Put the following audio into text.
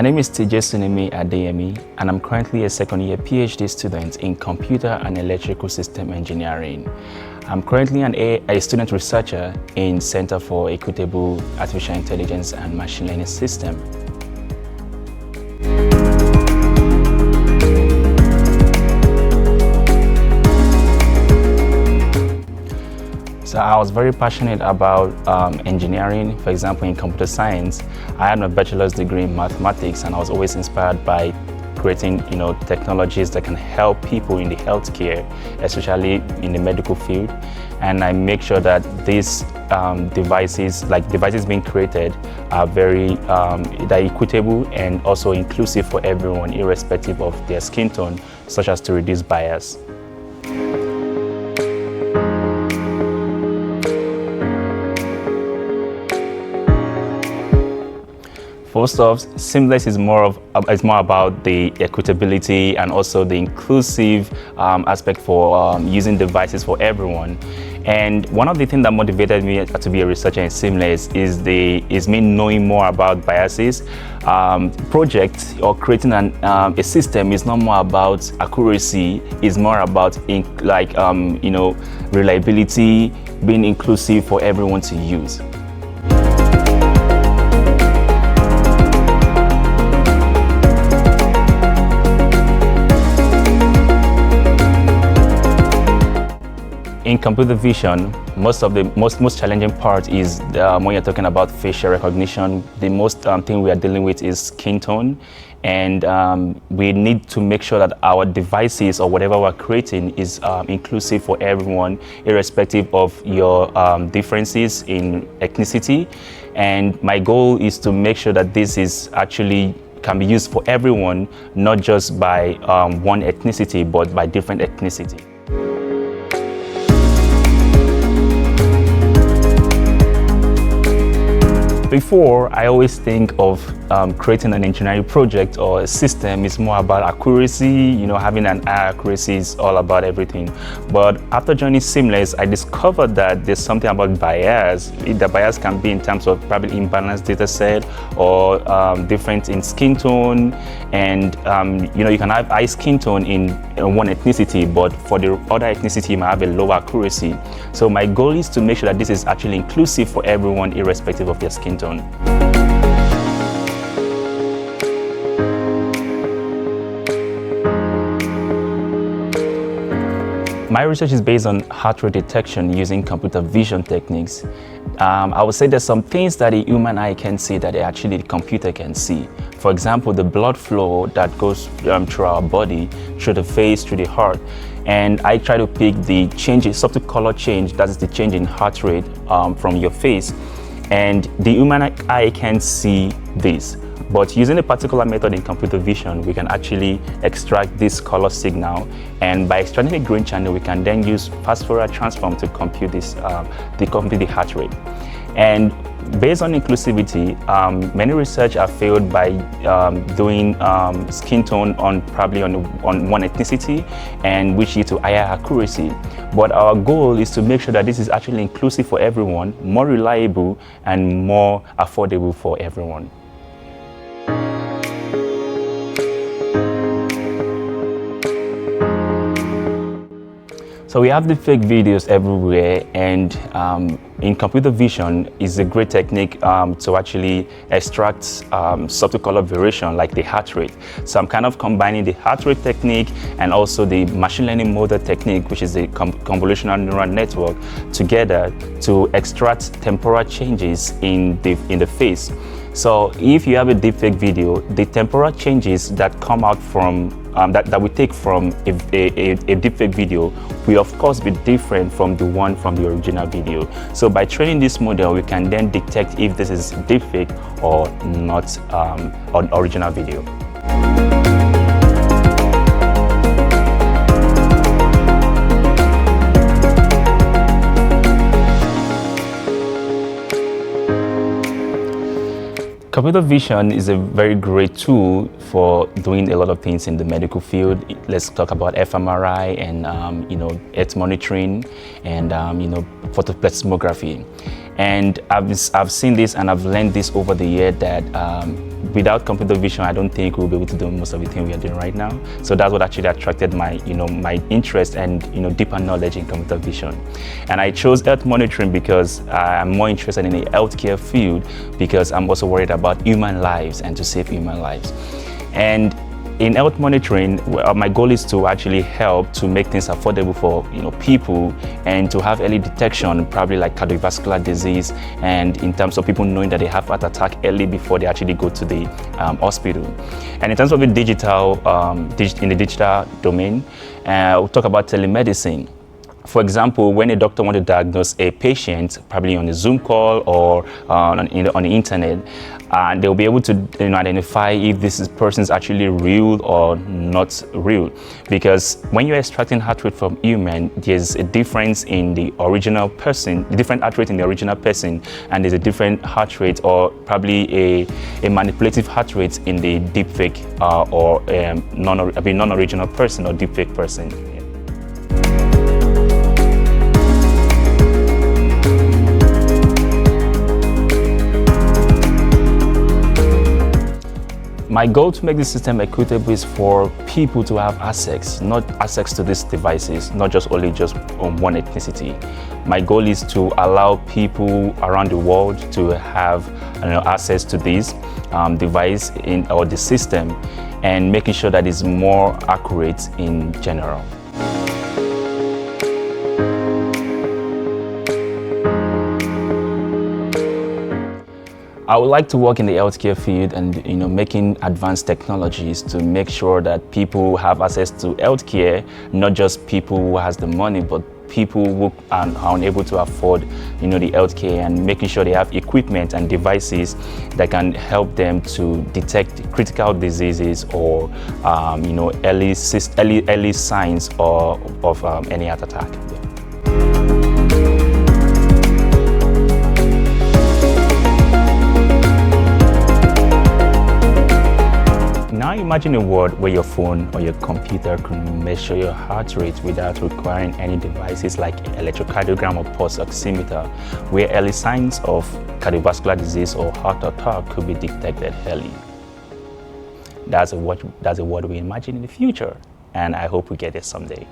My name is Tijesunimi Adeyemi, and I'm currently a second-year PhD student in Computer and Electrical System Engineering. I'm currently a student researcher in Center for Equitable Artificial Intelligence and Machine Learning System. So I was very passionate about engineering. For example, in computer science, I had my bachelor's degree in mathematics, and I was always inspired by creating, technologies that can help people in the healthcare, especially in the medical field. And I make sure that these devices being created, are very they're equitable and also inclusive for everyone, irrespective of their skin tone, such as to reduce bias. First off, CEAMLS is more about the equitability and also the inclusive aspect for using devices for everyone. And one of the things that motivated me to be a researcher in CEAMLS is me knowing more about biases. Project or creating a system is not more about accuracy; it's more about reliability, being inclusive for everyone to use. In computer vision, most challenging part is when you're talking about facial recognition. The most thing we are dealing with is skin tone, and we need to make sure that our devices or whatever we're creating is inclusive for everyone, irrespective of your differences in ethnicity. And my goal is to make sure that this is actually can be used for everyone, not just by one ethnicity, but by different ethnicity. Before, I always think of creating an engineering project or a system is more about accuracy, having an high accuracy is all about everything. But after joining CEAMLS, I discovered that there's something about bias. The bias can be in terms of probably imbalanced data set or difference in skin tone. And you can have high skin tone in one ethnicity, but for the other ethnicity, you might have a lower accuracy. So my goal is to make sure that this is actually inclusive for everyone, irrespective of their skin tone. My research is based on heart rate detection using computer vision techniques. I would say there's some things that a human eye can see that actually the computer can see. For example, the blood flow that goes through our body, through the face, through the heart. And I try to pick the changes, subtle color change, that is the change in heart rate from your face. And the human eye can't see this. But using a particular method in computer vision, we can actually extract this color signal. And by extracting a green channel, we can then use fast Fourier transform to compute this, compute the heart rate. And based on inclusivity, many research have failed by doing skin tone on one ethnicity, and which lead to higher accuracy. But our goal is to make sure that this is actually inclusive for everyone, more reliable, and more affordable for everyone. So we have the fake videos everywhere, and in computer vision is a great technique to actually extract subtle color variation like the heart rate. So I'm kind of combining the heart rate technique and also the machine learning model technique, which is the convolutional neural network, together to extract temporal changes in the face. So if you have a deepfake video, the temporal changes that come out from that we take from a deepfake video will of course be different from the one from the original video. So by training this model, we can then detect if this is deepfake or not an original video. Computer vision is a very great tool for doing a lot of things in the medical field. Let's talk about fMRI and earth monitoring and photoplethysmography. And I've seen this and I've learned this over the year that without computer vision, I don't think we'll be able to do most of the things we are doing right now. So that's what actually attracted my interest and deeper knowledge in computer vision. And I chose earth monitoring because I'm more interested in the healthcare field because I'm also worried about human lives and to save human lives. And in health monitoring, my goal is to actually help to make things affordable for people and to have early detection, probably like cardiovascular disease, and in terms of people knowing that they have heart attack early before they actually go to the hospital. And in terms of the digital, in the digital domain, we'll talk about telemedicine. For example, when a doctor wants to diagnose a patient, probably on a Zoom call or on the internet, they'll be able to identify if this person is actually real or not real. Because when you're extracting heart rate from human, there's a difference in the original person, the different heart rate in the original person, and there's a different heart rate or probably a manipulative heart rate in the deepfake or non-original person or deepfake person. My goal to make this system equitable is for people to have access, not access to these devices, not just only on one ethnicity. My goal is to allow people around the world to have access to this device or the system, and making sure that it's more accurate in general. I would like to work in the healthcare field and making advanced technologies to make sure that people have access to healthcare, not just people who has the money, but people who are unable to afford the healthcare, and making sure they have equipment and devices that can help them to detect critical diseases or early signs of any heart attack. Now imagine a world where your phone or your computer can measure your heart rate without requiring any devices like electrocardiogram or pulse oximeter, where early signs of cardiovascular disease or heart attack could be detected early. That's a world we imagine in the future, and I hope we get it someday.